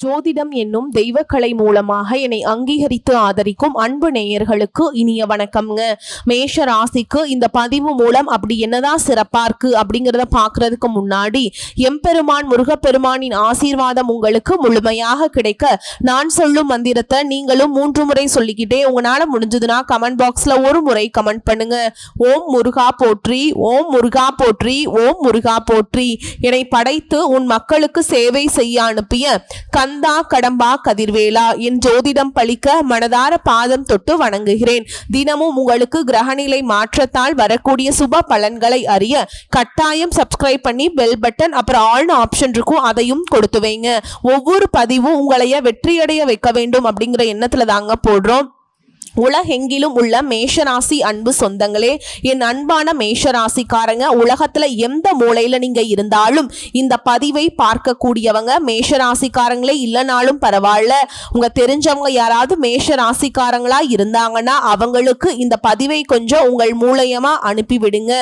ஜோதிடம் என்னும் தெய்வக்கலை மூலமாக என்னை அங்கீகரித்து ஆதரிக்கும் அன்பு நேயர்களுக்கு இனிய வணக்கம்ங்க. மேஷ ராசிக்கு இந்த பதிவு மூலம் அப்படி என்னதான் சிறப்பா இருக்கு அப்படிங்கிறத பாக்குறதுக்கு முன்னாடி எம்பெருமான் முருகப்பெருமானின் ஆசீர்வாதம் உங்களுக்கு முழுமையாக கிடைக்க நான் சொல்லும் மந்திரத்தை நீங்களும் 3 முறை சொல்லிக்கிட்டே உங்களால முடிஞ்சதுன்னா கமெண்ட் பாக்ஸ்ல ஒரு முறை கமெண்ட் பண்ணுங்க. ஓம் முருகா போற்றி, ஓம் முருகா போற்றி, ஓம் முருகா போற்றி. என்னை படைத்து உன் மக்களுக்கு சேவை செய்ய அனுப்பிய கந்தா கடம்பா கதிர்வேலா என் ஜோதிடம் பழிக்க மனதார பாதம் தொட்டு வணங்குகிறேன். தினமும் உங்களுக்கு கிரகநிலை மாற்றத்தால் வரக்கூடிய சுப பலன்களை அறிய கட்டாயம் சப்ஸ்கிரைப் பண்ணி பெல் பட்டன் அப்புறம் ஆல்னு ஆப்ஷன் இருக்கும், அதையும் கொடுத்து வைங்க. ஒவ்வொரு பதிவும் உங்களைய வெற்றியடைய வைக்க வேண்டும் அப்படிங்கிற எண்ணத்துல தாங்க போடுறோம். உலகெங்கிலும் உள்ள மேஷராசி அன்பு சொந்தங்களே, என் அன்பான மேஷராசிக்காரங்க, உலகத்துல எந்த மூலையில நீங்க இருந்தாலும் இந்த பதிவை பார்க்கக்கூடியவங்க மேஷராசிக்காரங்களே இல்லைனாலும் பரவாயில்ல, உங்க தெரிஞ்சவங்க யாராவது மேஷராசிக்காரங்களா இருந்தாங்கன்னா அவங்களுக்கு இந்த பதிவை கொஞ்சம் உங்கள் மூலயமா அனுப்பிவிடுங்க.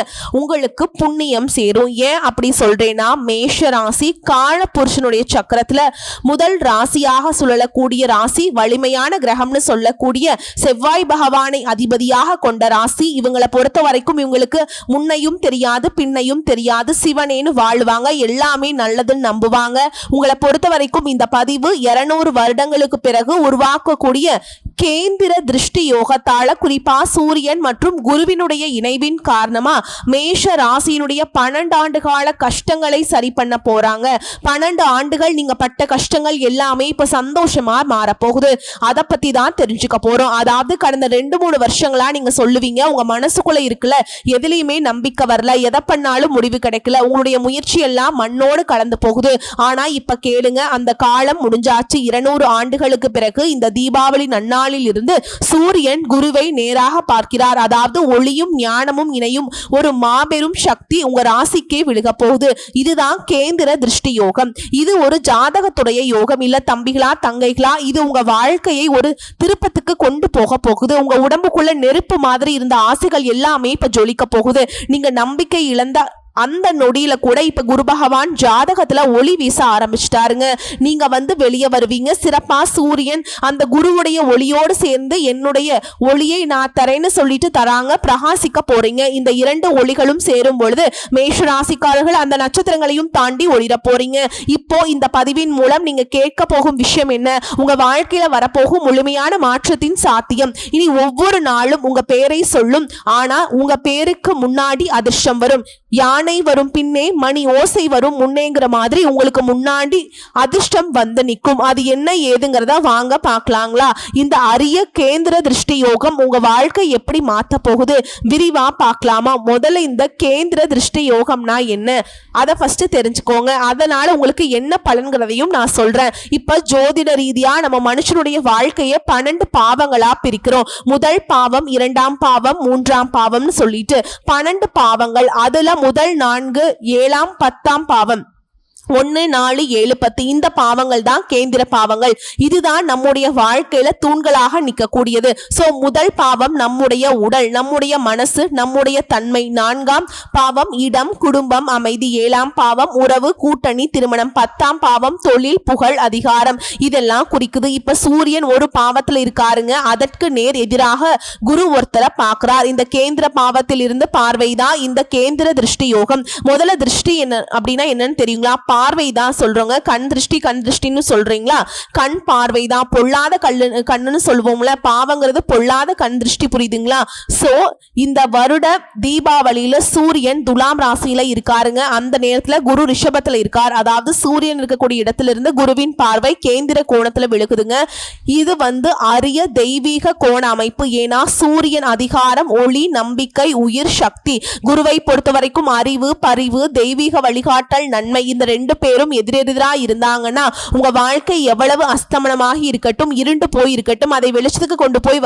உங்களுக்கு புண்ணியம் சேரும். ஏன் அப்படி சொல்றேன்னா, மேஷராசி கால புருஷனுடைய சக்கரத்துல முதல் ராசியாக சொல்லக்கூடிய ராசி, வலிமையான கிரகம்னு சொல்லக்கூடிய செவ்வாய் பகவானை அதிபதியாக கொண்ட ராசி. இவங்களை பொறுத்த வரைக்கும் இவங்களுக்கு முன்னையும் தெரியாது பின்னையும் தெரியாது, சிவனேன்னு வாழ்வாங்க, எல்லாமே நல்லதுன்னு நம்புவாங்க. உங்களை பொறுத்த வரைக்கும் இந்த பதிவு 200 வருடங்களுக்கு பிறகு உருவாக்கக்கூடிய கேந்திர திருஷ்டி யோகத்தால, குறிப்பா சூரியன் மற்றும் குருவினுடைய இணைவின் காரணமா மேஷ ராசியினுடைய 12 ஆண்டு கால கஷ்டங்களை சரி பண்ண போறாங்க. 12 ஆண்டுகள் நீங்க பட்ட கஷ்டங்கள் எல்லாமே இப்ப சந்தோஷமா மாறப்போகுது. அதை பத்தி தான் தெரிஞ்சுக்க போறோம். அதாவது கடந்த 2-3 வருஷங்களா நீங்க சொல்லுவீங்க, உங்க மனசுக்குள்ள இருக்குல்ல, எதுலையுமே நம்பிக்கை வரல, எதை பண்ணாலும் முடிவு கிடைக்கல, உங்களுடைய முயற்சி எல்லாம் மண்ணோடு கலந்து போகுது. ஆனா இப்ப கேளுங்க, அந்த காலம் முடிஞ்சாச்சு. 200 ஆண்டுகளுக்கு பிறகு இந்த தீபாவளி நன்னாளில் இருந்து சூரியன் குருவை நேராக பார்க்கிறார். அதாவது ஒளியும் ஞானமும் இணையும் ஒரு மாபெரும் சக்தி உங்க ராசிக்கே விழுக போகுது. இதுதான் கேந்திர திருஷ்டி யோகம். இது ஒரு ஜாதகத்துடைய யோகம் இல்ல தம்பிகளா தங்கைகளா, இது உங்க வாழ்க்கையை ஒரு திருப்பத்துக்கு கொண்டு போக போகுது. உங்க உடம்புக்குள்ள நெருப்பு மாதிரி இருந்த ஆசைகள் எல்லாமே இப்ப ஜொலிக்க போகுது. நீங்க நம்பிக்கை இழந்த அந்த நொடியில கூட இப்ப குரு பகவான் ஜாதகத்துல ஒளி வீச ஆரம்பிச்சிட்டாருங்க. நீங்க வெளியே வருவீங்க. சிறப்பா சூரியன் அந்த குருவுடைய ஒளியோடு சேர்ந்து என்னுடைய ஒளியை நான் தரேன்னு சொல்லிட்டு தராங்க, பிரகாசிக்க போறீங்க. இந்த 2 ஒளிகளும் சேரும் பொழுது மேஷ ராசிக்காரர்கள் அந்த நட்சத்திரங்களையும் தாண்டி ஒளிர போறீங்க. இப்போ இந்த பதிவின் மூலம் நீங்க கேட்க போகும் விஷயம் என்ன? உங்க வாழ்க்கையில வரப்போகும் முழுமையான மாற்றத்தின் சாத்தியம். இனி ஒவ்வொரு நாளும் உங்க பேரை சொல்லும், ஆனா உங்க பேருக்கு முன்னாடி அதிர்ஷ்டம் வரும். யானை வரும் பின்னே மணி ஓசை வரும் முன்னேங்கிற மாதிரி உங்களுக்கு முன்னாடி அதிர்ஷ்டம் வந்து நிற்கும். அது என்ன ஏதுங்கிறத வாங்க பார்க்கலாங்களா? இந்த அரிய கேந்திர திருஷ்டி யோகம் உங்க வாழ்க்கை எப்படி மாத்த போகுது விரிவா பார்க்கலாமா? முதல்ல இந்த கேந்திர திருஷ்டி யோகம்னா என்ன, அதை ஃபர்ஸ்ட் தெரிஞ்சுக்கோங்க. அதனால உங்களுக்கு என்ன பலன்கிறதையும் நான் சொல்றேன். இப்ப ஜோதிட ரீதியா நம்ம மனுஷனுடைய வாழ்க்கையை 12 பாவங்களா பிரிக்கிறோம். முதல் பாவம், 2ஆம் பாவம், 3ஆம் பாவம்னு சொல்லிட்டு 12 பாவங்கள். அதுல முதல் 4, 7ஆம் 10ஆம் பாவம் 1, 4, 7, 10 இந்த பாவங்கள் தான் கேந்திர பாவங்கள். இதுதான் நம்முடைய வாழ்க்கையில தூண்களாக நிற்கக்கூடியது. சோ முதல் பாவம் நம்முடைய உடல், நம்முடைய மனசு, நம்முடைய தன்மை. 4ஆம் பாவம் இடம், குடும்பம், அமைதி. 7ஆம் பாவம் உறவு, கூட்டணி, திருமணம். 10ஆம் பாவம் தொழில், புகழ், அதிகாரம். இதெல்லாம் குறிக்குது. இப்ப சூரியன் ஒரு பாவத்துல இருக்காருங்க, அதற்கு நேர் எதிராக குரு ஒருத்தரை பார்க்கிறார். இந்த கேந்திர பாவத்தில் இருந்து பார்வைதான் இந்த கேந்திர திருஷ்டி யோகம். முதல்ல திருஷ்டி என்ன அப்படின்னா என்னன்னு தெரியுங்களா? பார்வைதான் சொல்றோங்க. கண் திருஷ்டின்னு சொல்றீங்களா? கண் பார்வைதான். பொல்லாத கண்ணுன்னு சொல்லுவோம்ல, பாவங்கிறது பொல்லாத கண் திருஷ்டி, புரியுதுங்களா? சோ இந்த வருட தீபாவளியில சூரியன் துலாம் ராசியில இருக்காருங்க. அந்த நேரத்துல குரு ரிஷபத்துல இருக்கார். அதாவது சூரியன் இருக்கக்கூடிய இடத்துல இருந்து குருவின் பார்வை கேந்திர கோணத்துல விழுகுதுங்க. இது அரிய தெய்வீக கோண அமைப்பு. ஏன்னா சூரியன் அதிகாரம், ஒளி, நம்பிக்கை, உயிர், சக்தி. குருவை பொறுத்த வரைக்கும் அறிவு, பரிவு, தெய்வீக வழிகாட்டல், நன்மை. இந்த 2 பேரும் எதிரெதிரா இருந்தாங்கன்னா உங்க வாழ்க்கை எவ்வளவு அஸ்தமனமாகி இருக்கட்டும், இருண்டு போய் இருக்கட்டும், அதை வெளிச்சத்துக்கு கொண்டு போய்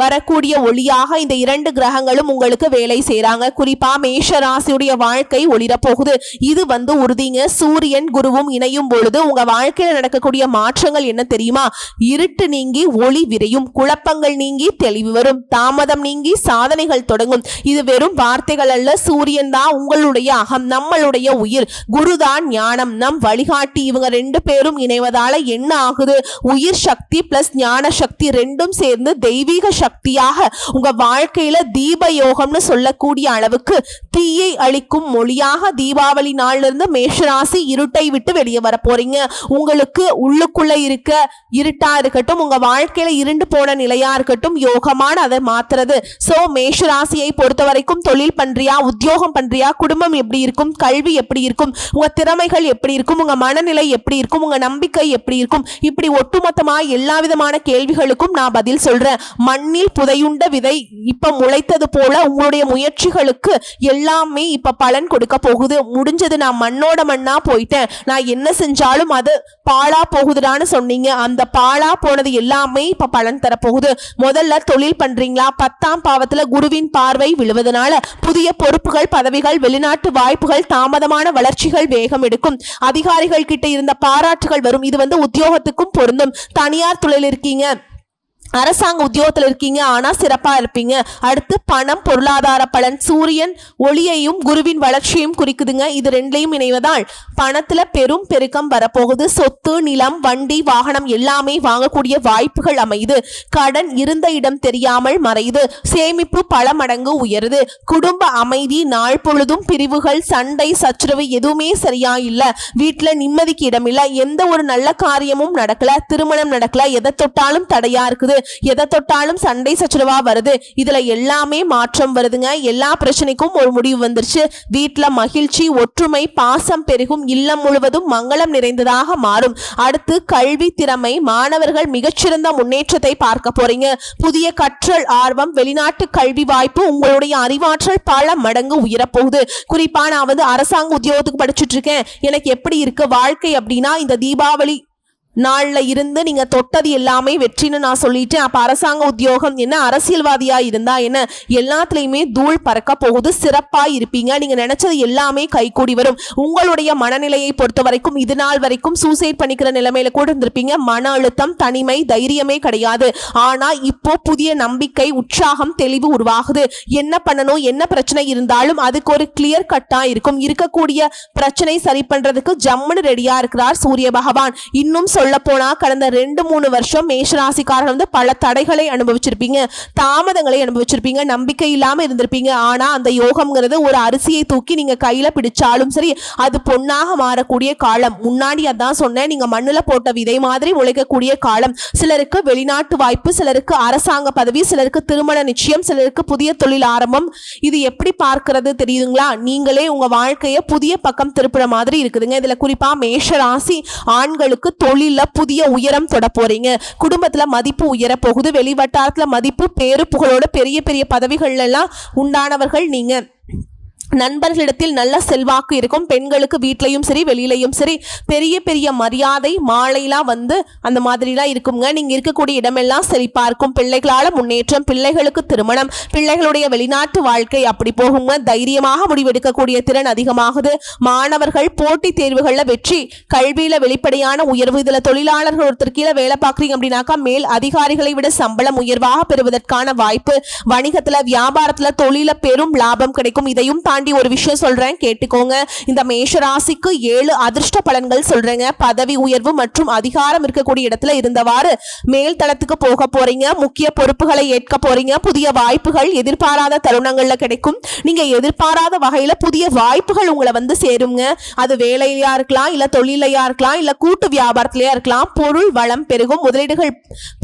வரக்கூடிய ஒளியாக இந்த 2 கிரகங்களும் உங்களுக்கு வேலை செய்யறாங்க. குறிப்பா மேஷ ராசியுடைய வாழ்க்கை ஒளிர போகுது. இது உறுதிங்க. சூரியன் குருவும் இணையும் பொழுது உங்க வாழ்க்கையில நடக்கக்கூடிய மாற்றங்கள் என்ன தெரியுமா? இருட்டு நீங்கி ஒளி விரையும், குழப்பங்கள் நீங்கி தெளிவு வரும், தாமதம் நீங்கி சாதனைகள் தொடங்கும். இது வெறும் வார்த்தைகள் அல்ல. சூரியன் தான் உங்களுடைய அகம், நம்மளுடைய உயிர். குருதான் ஞானம். ஞானம், நம் வழிகாட்டி, இவங்க 2 பேரும் இணைவதால என்ன ஆகுது? உயிர் சக்தி பிளஸ் ஞான சக்தி ரெண்டும் சேர்ந்து தெய்வீக சக்தியாக உங்க வாழ்க்கையில தீப யோகம்னு சொல்லக்கூடிய அளவுக்கு தீயை அளிக்கும் மொழியாக தீபாவளி நாள்ல இருந்து மேஷராசி இருட்டை விட்டு வெளியே வர போறீங்க. உங்களுக்கு உள்ளுக்குள்ள இருக்க இருட்டா இருக்கட்டும், உங்க வாழ்க்கையில இருண்டு போன நிலையா இருக்கட்டும், யோகமான அதை மாத்துறது. சோ மேஷராசியை பொறுத்த வரைக்கும் தொழில் பண்றியா, உத்தியோகம் பண்றியா, குடும்பம் எப்படி இருக்கும், கல்வி எப்படி இருக்கும், உங்க திறமைகள் எப்படி இருக்கும், உங்க மனநிலை எப்படி இருக்கும், உங்க நம்பிக்கை எப்படி இருக்கும், இப்படி ஒட்டுமொத்தமா எல்லா விதமான கேள்விகளுக்கும் நான் பதில் சொல்றேன். மண்ணில் புதையுண்ட விதை இப்ப முளைத்தது போல உங்களுடைய முயற்சிகளுக்கு எல்லாமே இப்ப பலன் கொடுக்க போகுது. முடிஞ்சது, நான் மண்ணோட மண்ணா போயிட்டேன், நான் என்ன செஞ்சாலும் அது பாழா போகுதுடான்னு சொன்னீங்க, அந்த பாழா போனது எல்லாமே இப்ப பலன் தரப்போகுது. முதல்ல தொழில் பண்றீங்களா, 10ஆம் பாவத்துல குருவின் பார்வை விழுவதனால புதிய பொறுப்புகள், பதவிகள், வெளிநாட்டு வாய்ப்புகள், தாமதமான வளர்ச்சிகள் வேகம் எடுக்கும். அதிகாரிகள் கிட்ட இருந்த பாராட்டுகள் வரும். இது உத்தியோகத்துக்கும் பொருந்தும். தனியார் தொழில் இருக்கீங்க, அரசாங்க உத்தியோகத்தில் இருக்கீங்க, ஆனா சிறப்பா இருப்பீங்க. அடுத்து பணம், பொருளாதார பலன். சூரியன் ஒளியையும் குருவின் வளர்ச்சியையும் குறிக்குதுங்க. இது ரெண்டையும் இணைவதால் பணத்துல பெரும் பெருக்கம் வரப்போகுது. சொத்து, நிலம், வண்டி, வாகனம் எல்லாமே வாங்கக்கூடிய வாய்ப்புகள் அமையுது. கடன் இருந்த இடம் தெரியாமல் மறையுது. சேமிப்பு பல மடங்கு உயருது. குடும்ப அமைதி, நாள் பொழுதும் பிரிவுகள், சண்டை, சச்சரவு எதுவுமே சரியா இல்ல. வீட்டுல நிம்மதிக்கு இடம் இல்ல. எந்த ஒரு நல்ல காரியமும் நடக்கல, திருமணம் நடக்கல, எதை தொட்டாலும் தடையா இருக்குது, எதை தொட்டாலும் சண்டை சச்சரவா வருது. இதுல எல்லாமே மாற்றம் வருதுங்க. எல்லா பிரச்சனைக்கும் ஒரு முடிவு வந்துருச்சு. வீட்டுல மகிழ்ச்சி, ஒற்றுமை, பாசம் பெருகும். இல்லம் முழுவதும் மங்களம் நிறைந்ததாக மாறும். அடுத்து கல்வி திறமை. மாணவர்கள் மிகச்சிறந்த முன்னேற்றத்தை பார்க்க போறீங்க. புதிய கற்றல் ஆர்வம், வெளிநாட்டு கல்வி வாய்ப்பு, உங்களுடைய அறிவாற்றல் பல மடங்கு உயரப்போகுது. குறிப்பா நான் அரசாங்க உத்தியோகத்துக்கு படிச்சுட்டு இருக்கேன், எனக்கு எப்படி இருக்கு வாழ்க்கை அப்படின்னா, இந்த தீபாவளி நாள்ல இருந்து நீங்க தொட்டது எல்லாமே வெற்றின்னு நான் சொல்லிட்டேன். அப்ப அரசாங்க உத்தியோகம் என்ன, அரசியல்வாதியா இருந்தா என்ன, எல்லாத்துலயுமே தூள் பறக்க போகுது. சிறப்பா இருப்பீங்க. நீங்க நினைச்சது எல்லாமே கைகூடி வரும். உங்களுடைய மனநிலையை பொறுத்த வரைக்கும் இது நாள் வரைக்கும் சூசைட் பண்ணிக்கிற நிலைமையில கூட இருந்திருப்பீங்க. மன அழுத்தம், தனிமை, தைரியமே கிடையாது. ஆனா இப்போ புதிய நம்பிக்கை, உற்சாகம், தெளிவு உருவாகுது. என்ன பண்ணணும், என்ன பிரச்சனை இருந்தாலும் அதுக்கு ஒரு கிளியர் கட்டா இருக்கும். இருக்கக்கூடிய பிரச்சனை சரி பண்றதுக்கு ஜம்முன்னு ரெடியா இருக்கிறார் சூரிய பகவான். இன்னும் சொல்ல போனா கடந்த 2-3 வருஷம் மேஷராசிக்காரர்கள் பல தடைகளை அனுபவிச்சிருப்பீங்க, தாமதங்களை அனுபவிச்சிருப்பீங்க, நம்பிக்கை இல்லாம இருந்திருப்பீங்க. ஆனா அந்த யோகம்ங்கிறது ஒரு அரிசியை தூக்கி நீங்க கையில பிடிச்சாலும் சரி அது பொன்னாக மாறக்கூடிய காலம். முன்னாடி அதான் சொன்னேன், நீங்க மண்ணுல போட்ட விதை மாதிரி உழைக்கக்கூடிய காலம். சிலருக்கு வெளிநாட்டு வாய்ப்பு, சிலருக்கு அரசாங்க பதவி, சிலருக்கு திருமண நிச்சயம், சிலருக்கு புதிய தொழில் ஆரம்பம். இது எப்படி பார்க்கிறது தெரியுதுங்களா? நீங்களே உங்க வாழ்க்கைய புதிய பக்கம் திருப்புற மாதிரி இருக்குதுங்க. இதுல குறிப்பா மேஷ ராசி ஆண்களுக்கு தொழில் புதிய உயரம் தொட போறீங்க. குடும்பத்துல மதிப்பு உயர போகுது. வெளிவட்டாரத்துல மதிப்பு, பேரு, புகழோட பெரிய பெரிய பதவிகள் எல்லாம் உண்டானவர்கள் நீங்க. நண்பர்களிடத்தில் நல்ல செல்வாக்கு இருக்கும். பெண்களுக்கு வீட்லையும் சரி வெளியிலையும் சரி பெரிய பெரிய மரியாதை, மாலையெல்லாம் அந்த மாதிரிலாம் இருக்குங்க. நீங்க இருக்கக்கூடிய இடமெல்லாம் செழிப்பா இருக்கும். பிள்ளைகளால முன்னேற்றம், பிள்ளைகளுக்கு திருமணம், பிள்ளைகளுடைய வெளிநாட்டு வாழ்க்கை அப்படி போகுங்க. தைரியமாக முடிவெடுக்கக்கூடிய திறன் அதிகமாகுது. மாணவர்கள் போட்டி தேர்வுகள்ல வெற்றி, கல்வியில வெளிப்படையான உயர்வு. இதுல தொழிலாளர்கள் ஒருத்தர் கீழே வேலை பார்க்குறீங்க அப்படின்னாக்கா மேல் அதிகாரிகளை விட சம்பளம் உயர்வாக பெறுவதற்கான வாய்ப்பு. வணிகத்துல, வியாபாரத்துல, தொழில பெரும் லாபம் கிடைக்கும். இதையும் தாண்டி ஒரு விஷயம் சொல்றேன், கேட்டுக்கோங்க. இந்த மேஷ ராசிக்கு 7 அதிர்ஷ்ட பலன்கள் சொல்றேங்க. பதவி உயர்வு மற்றும் அதிகாரம் இருக்கக்கூடிய இடத்துல இருந்தவாறு மேல் தளத்துக்கு போக போறீங்க. முக்கிய பொறுப்புகளை ஏற்க போறீங்க. புதிய வாய்ப்புகள் எதிர்பாராத தருணங்கள்ல கிடைக்கும். நீங்க எதிர்பாராத வகையில புதிய வாய்ப்புகள் உங்களை சேருங்க. அது வேலையிலயா இருக்கலாம், இல்ல தொழிலையா இருக்கலாம், இல்ல கூட்டு வியாபாரத்திலயா இருக்கலாம். பொருள் வளம் பெருகும், முதலீடுகள்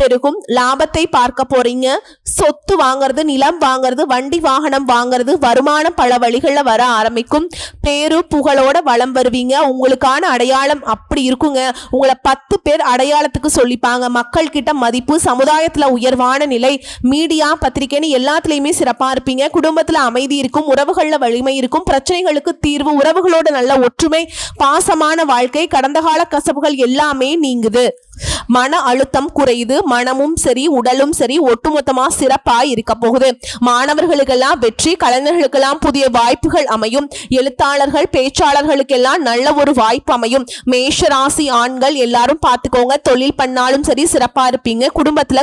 பெருகும், லாபத்தை பார்க்க போறீங்க. சொத்து வாங்குறது, நிலம் வாங்குறது, வண்டி வாகனம் வாங்குறது, வருமானம் பல வழிகள் வர ஆரம்பிக்கும். பேரு புகழோட வளம் வருவீங்க. உங்களுக்கான அடையாளம் அப்படி இருக்குங்க. உங்களை 10 பேர் அடையாளத்துக்கு சொல்லிப்பாங்க. மக்கள் கிட்ட மதிப்பு, சமுதாயத்துல உயர்வான நிலை, மீடியா, பத்திரிகைன்னு எல்லாத்துலயுமே சிறப்பா இருப்பீங்க. குடும்பத்துல அமைதி இருக்கும், உறவுகள்ல வலிமை இருக்கும், பிரச்சனைகளுக்கு தீர்வு, உறவுகளோட நல்ல ஒற்றுமை, பாசமான வாழ்க்கை, கடந்த கால கசப்புகள் எல்லாமே நீங்குது. மன அழுத்தம் குறையுது, மனமும் சரி உடலும் சரி ஒட்டுமொத்தமா சிறப்பாய் இருக்க போகுது. மாணவர்களுக்கெல்லாம் வெற்றி, கலைஞர்களுக்கெல்லாம் புதிய வாய்ப்புகள் அமையும், எழுத்தாளர்கள் பேச்சாளர்களுக்கெல்லாம் நல்ல ஒரு வாய்ப்பு அமையும். மேஷ ராசி ஆண்கள் எல்லாரும் பார்த்துக்கோங்க, தொழில் பண்ணாலும் சரி சிறப்பா இருப்பீங்க.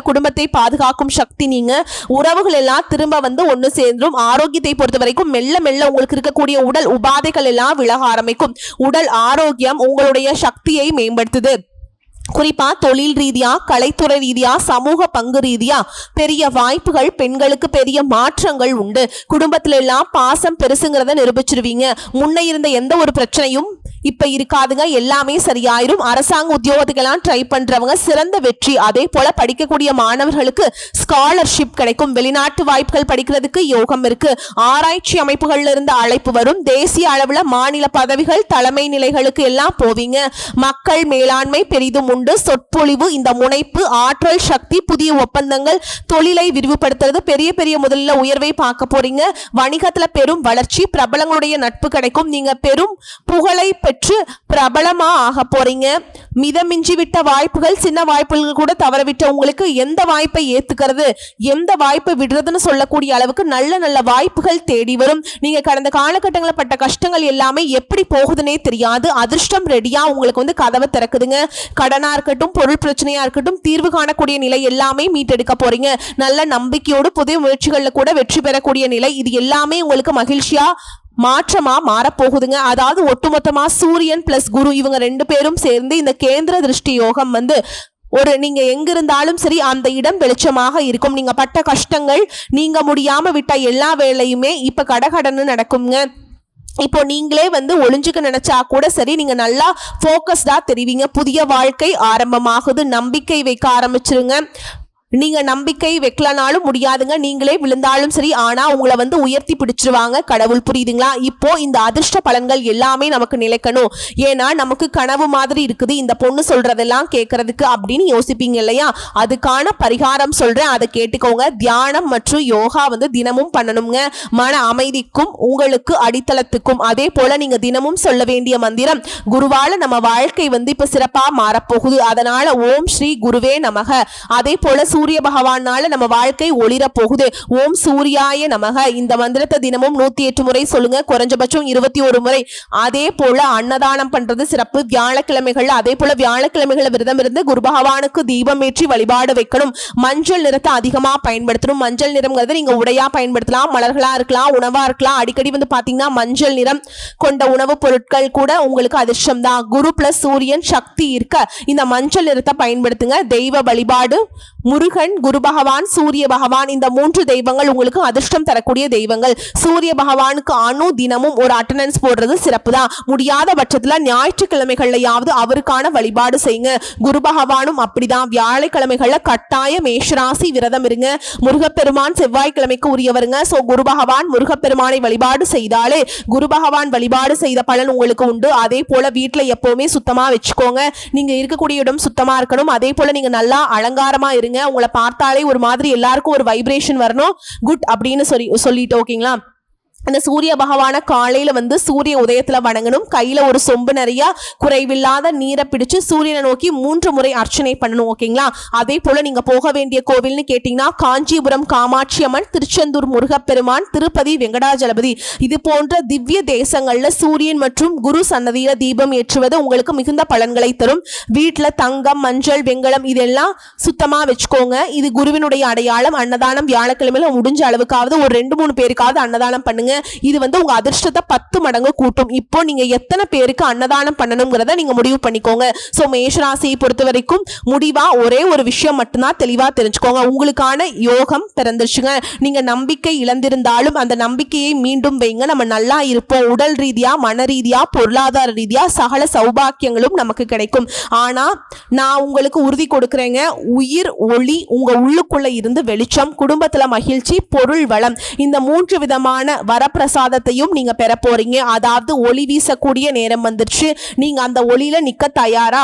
குடும்பத்தை பாதுகாக்கும் சக்தி நீங்க. உறவுகள் எல்லாம் திரும்ப வந்து ஒண்ணு சேர்ந்துரும். ஆரோக்கியத்தை பொறுத்த வரைக்கும் மெல்ல மெல்ல உங்களுக்கு இருக்கக்கூடிய உடல் உபாதைகள் எல்லாம் விலக ஆரம்பிக்கும். உடல் ஆரோக்கியம் உங்களுடைய சக்தியை மேம்படுத்துது. குறிப்பா தொழில் ரீதியா, கலைத்துறை ரீதியா, சமூக பங்கு ரீதியா பெரிய வாய்ப்புகள், பெண்களுக்கு பெரிய மாற்றங்கள் உண்டு. குடும்பத்துல எல்லாம் பாசம் பெருசுங்கிறத நிரூபிச்சிருவீங்க. முன்ன இருந்த எந்த ஒரு பிரச்சனையும் இப்ப இருக்காதுங்க, எல்லாமே சரியாயிரும். அரசாங்க உத்தியோகத்துக்கெல்லாம் ட்ரை பண்றவங்க சிறந்த வெற்றி. அதே போல படிக்கக்கூடிய மாணவர்களுக்கு ஸ்காலர்ஷிப் கிடைக்கும். வெளிநாட்டு வாய்ப்புகள் படிக்கிறதுக்கு யோகம் இருக்கு. ஆராய்ச்சி அமைப்புகள்ல இருந்து அழைப்பு வரும். தேசிய அளவுல மாநில பதவிகள், தலைமை நிலைகளுக்கு எல்லாம் போவீங்க. மக்கள் மேலாண்மை பெரிதும் உண்டு. சொற்பொழிவு, இந்த முனைப்பு, ஆற்றல் சக்தி, புதிய ஒப்பந்தங்கள், தொழிலை விரிவுபடுத்துறது, பெரிய பெரிய முதல்ல உயர்வை பார்க்க போறீங்க. வணிகத்துல பெரும் வளர்ச்சி, பிரபலங்களுடைய நட்பு கிடைக்கும். நீங்க பெரும் புகழை பெற்று பிரபலமா ஆக போறீங்க. மிதமிஞ்சி விட்ட வாய்ப்புகள், சின்ன வாய்ப்புகள் கூட தவறவிட்ட உங்களுக்கு எந்த வாய்ப்பை ஏத்துக்கிறது, எந்த வாய்ப்பை விடுறதுன்னு சொல்லக்கூடிய அளவுக்கு நல்ல நல்ல வாய்ப்புகள் தேடி வரும். நீங்க கடந்த காலகட்டங்களில் பட்ட கஷ்டங்கள் எல்லாமே எப்படி போகுதுன்னே தெரியாது. அதிர்ஷ்டம் ரெடியா உங்களுக்கு வந்து கதவை திறக்குதுங்க. கடனா இருக்கட்டும், பொருள் பிரச்சனையா இருக்கட்டும், தீர்வு காணக்கூடிய நிலை எல்லாமே மீட்டெடுக்க போறீங்க. நல்ல நம்பிக்கையோடு புதிய முயற்சிகள்ல கூட வெற்றி பெறக்கூடிய நிலை, இது எல்லாமே உங்களுக்கு மகிழ்ச்சியா மாற்றமா மாறப்போகுதுங்க. அதாவது ஒட்டுமொத்தமா சூரியன் பிளஸ் குரு இவங்க ரெண்டு பேரும் சேர்ந்து இந்த கேந்திர திருஷ்டி யோகம் வந்து ஒரு நீங்க எங்கிருந்தாலும் சரி அந்த இடம் வெளிச்சமாக இருக்கும். நீங்க பட்ட கஷ்டங்கள், நீங்க முடியாம விட்ட எல்லா வேலையுமே இப்ப கடகடன்னு நடக்குங்க. இப்போ நீங்களே வந்து ஒளிஞ்சுக்க நினைச்சா கூட சரி, நீங்க நல்லா போக்கஸ்டா தெரிவிங்க. புதிய வாழ்க்கை ஆரம்பமாகுது. நம்பிக்கை வைக்க ஆரம்பிச்சிருங்க. நீங்க நம்பிக்கை வைக்கலனாலும் முடியாதுங்க, நீங்களே விழுந்தாலும் சரி. ஆனா உங்களை வந்து உயர்த்தி பிடிச்சிருவாங்க கடவுள், புரியுதுங்களா? இப்போ இந்த அதிர்ஷ்ட பலன்கள் எல்லாமே நமக்கு நிலைக்கணும். ஏன்னா நமக்கு கனவு மாதிரி இருக்குது இந்த பொண்ணு சொல்றதெல்லாம் கேட்கறதுக்கு அப்படின்னு யோசிப்பீங்க இல்லையா? அதுக்கான பரிகாரம் சொல்றேன், அதை கேட்டுக்கோங்க. தியானம் மற்றும் யோகா வந்து தினமும் பண்ணணுங்க. மன அமைதிக்கும் உங்களுக்கு அடித்தளத்துக்கும். அதே போல நீங்க தினமும் சொல்ல வேண்டிய மந்திரம், குருவால நம்ம வாழ்க்கை வந்து இப்ப சிறப்பா மாறப்போகுது, அதனால ஓம் ஸ்ரீ குருவே நமக. அதே போல சூரிய பகவானால நம்ம வாழ்க்கை ஒளிர போகுது, ஓம் சூர்யாய நமக. இந்த மந்திரத்தை தினமும் 108 முறை சொல்லுங்க, குறைஞ்சபட்சம் 21 முறை. அதே போல அன்னதானம் பண்றது சிறப்பு. வியாழக்கிழமைகள், அதே போல வியாழக்கிழமைகளை விரதம் இருந்து குரு பகவானுக்கு தீபம் ஏற்றி வழிபாடு வைக்கணும். மஞ்சள் நிறத்தை அதிகமா பயன்படுத்தணும். மஞ்சள் நிறம்ங்கிறது நீங்க உடையா பயன்படுத்தலாம், மலர்களா இருக்கலாம், உணவா இருக்கலாம். அடிக்கடி வந்து பாத்தீங்கன்னா மஞ்சள் நிறம் கொண்ட உணவுப் பொருட்கள் கூட உங்களுக்கு அதிர்ஷ்டம் தான். குரு பிளஸ் சூரியன் சக்தி இருக்க இந்த மஞ்சள் நிறத்தை பயன்படுத்துங்க. தெய்வ வழிபாடு முருகன், குரு பகவான், சூரிய பகவான், இந்த 3 தெய்வங்கள் உங்களுக்கு அதிர்ஷ்டம் தரக்கூடிய தெய்வங்கள். சூரிய பகவானுக்கு தினமும் ஒரு அட்டெண்டன்ஸ் போடுறது சிறப்பு தான். முடியாத பட்சத்துல ஞாயிற்றுக்கிழமைகள்லயாவது அவருக்கான வழிபாடு செய்யுங்க. குரு பகவானும் அப்படிதான். வியாழக்கிழமைகள்ல கட்டாய மேஷராசி விரதம் இருங்க. முருகப்பெருமான் செவ்வாய்க்கிழமைக்கு உரியவருங்க. சோ குரு பகவான், முருகப்பெருமானை வழிபாடு செய்தாலே குரு பகவான் வழிபாடு செய்த பலன் உங்களுக்கு உண்டு. அதே போல வீட்டுல எப்பவுமே சுத்தமா வச்சுக்கோங்க. நீங்க இருக்கக்கூடிய இடம் சுத்தமா இருக்கணும். அதே போல நீங்க நல்லா அலங்காரமா இருங்க. உங்களை பார்த்தாலே ஒரு மாதிரி எல்லாருக்கும் ஒரு வைப்ரேஷன் வரணும், குட் அப்படின்னு சொல்லிட்டு ஓகேங்களா? அந்த சூரிய பகவான காலையில வந்து சூரிய உதயத்துல வணங்கணும். கையில ஒரு சொம்பு நிறைய குறைவில்லாத நீரை பிடிச்சு சூரியனை நோக்கி 3 முறை அர்ச்சனை பண்ணணும், ஓகேங்களா? அதே போல நீங்க போக வேண்டிய கோவில்னு கேட்டீங்கன்னா காஞ்சிபுரம் காமாட்சி அம்மன், திருச்செந்தூர் முருகப்பெருமான், திருப்பதி வெங்கடாஜலபதி, இது போன்ற திவ்ய தேசங்கள்ல சூரியன் மற்றும் குரு சன்னதியில தீபம் ஏற்றுவது உங்களுக்கு மிகுந்த பலன்களை தரும். வீட்டுல தங்கம், மஞ்சள், வெங்கலம் இதெல்லாம் சுத்தமா வச்சுக்கோங்க. இது குருவினுடைய அடையாளம். அன்னதானம் வியாழக்கிழமையில முடிஞ்ச அளவுக்காவது ஒரு 2-3 பேருக்காவது அன்னதானம் பண்ணுங்க. இது வந்து உங்க அதிர்ஷ்டத்தை 10 மடங்கு கூட்டும். இப்போ நீங்க எத்தனை பேருக்கு அன்னதானம் பண்ணணும்ங்கறத நீங்க முடிவு பண்ணிக்கோங்க. சோ மேஷராசியை பொறுத்த வரைக்கும் முடிவா ஒரே ஒரு விஷயம் மட்டும்தான் தெளிவா தெரிஞ்சுக்கோங்க. உங்களுக்கான யோகம் பிறந்துருச்சுங்க. நீங்க நம்பிக்கை இழந்திருந்தாலும் அந்த நம்பிக்கையை மீண்டும் வைங்க. நம்ம நல்லா இருப்போம். உடல் ரீதியா, மன ரீதியா, பொருளாதார ரீதியா சகல சௌபாக்கியங்களும் நமக்கு கிடைக்கும். ஆனா நான் உங்களுக்கு உறுதி கொடுக்கிறேங்க, உயிர் ஒளி உங்க உள்ளுக்குள்ள இருந்து வெளிச்சம், குடும்பத்துல மகிழ்ச்சி, பொருள் வளம், இந்த 3 விதமான வரப்பிரசாதத்தையும் நீங்க பெற போறீங்க. அதாவது ஒளி வீசக்கூடிய நேரம் வந்துருச்சு. நீங்க அந்த ஒளியில நிக்க தயாரா?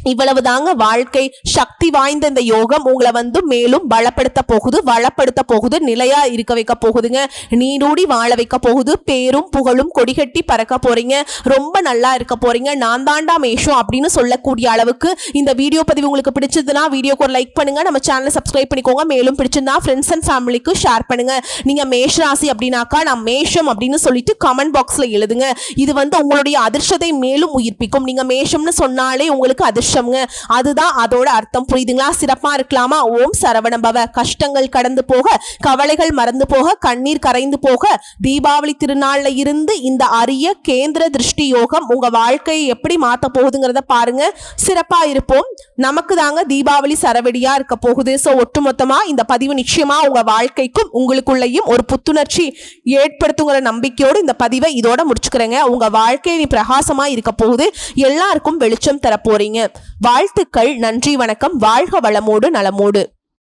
இவ்வளவு தாங்க வாழ்க்கை. சக்தி வாய்ந்த இந்த யோகம் உங்களை வந்து மேலும் பலப்படுத்த போகுது, வளப்படுத்த போகுது, நிலையா இருக்க வைக்க போகுதுங்க. நீடூடி வாழ வைக்க போகுது. பேரும் புகழும் கொடிகட்டி பறக்க போறீங்க. ரொம்ப நல்லா இருக்க போறீங்க. நான் தாண்டா மேஷம் அப்படின்னு சொல்லக்கூடிய அளவுக்கு இந்த வீடியோ பதிவு உங்களுக்கு பிடிச்சதுன்னா வீடியோக்கு ஒரு லைக் பண்ணுங்க. நம்ம சேனலை சப்ஸ்கிரைப் பண்ணிக்கோங்க. மேலும் பிடிச்சிருந்தா ஃப்ரெண்ட்ஸ் அண்ட் ஃபேமிலிக்கு ஷேர் பண்ணுங்க. நீங்க மேஷ ராசி அப்படின்னாக்கா நான் மேஷம் அப்படின்னு சொல்லிட்டு கமெண்ட் பாக்ஸ்ல எழுதுங்க. இது வந்து உங்களுடைய அதிர்ஷ்டத்தை மேலும் உயிர்ப்பிக்கும். நீங்க மேஷம்னு சொன்னாலே உங்களுக்கு அதிர்ஷ்டம், அதுதான் அதோட அர்த்தம். புரியுதுங்களா? சிறப்பா இருக்கலாமா? ஓம் சரவணபவ. கஷ்டங்கள் கடந்து போக, கவலைகள் மறந்து போக, கண்ணீர் கரைந்து போக, தீபாவளி திருநாள்ல இருந்து இந்த அரிய கேந்திர திருஷ்டி யோகம் உங்க வாழ்க்கையை எப்படி மாத்த போகுதுங்கிறத பாருங்க. சிறப்பா இருப்போம். நமக்கு தாங்க தீபாவளி சரவெடியா இருக்க போகுது. சோ ஒட்டுமொத்தமா இந்த பதிவு நிச்சயமா உங்க வாழ்க்கைக்கும் உங்களுக்குள்ளேயும் ஒரு புத்துணர்ச்சி ஏற்படுத்துங்கிற நம்பிக்கையோடு இந்த பதிவை இதோட முடிச்சுக்கிறேங்க. உங்க வாழ்க்கை நீ பிரகாசமா இருக்க போகுது. எல்லாருக்கும் வெளிச்சம் தர போறீங்க. வாழ்த்துக்கள். நன்றி, வணக்கம். வாழ்க வளமோடு நலமோடு.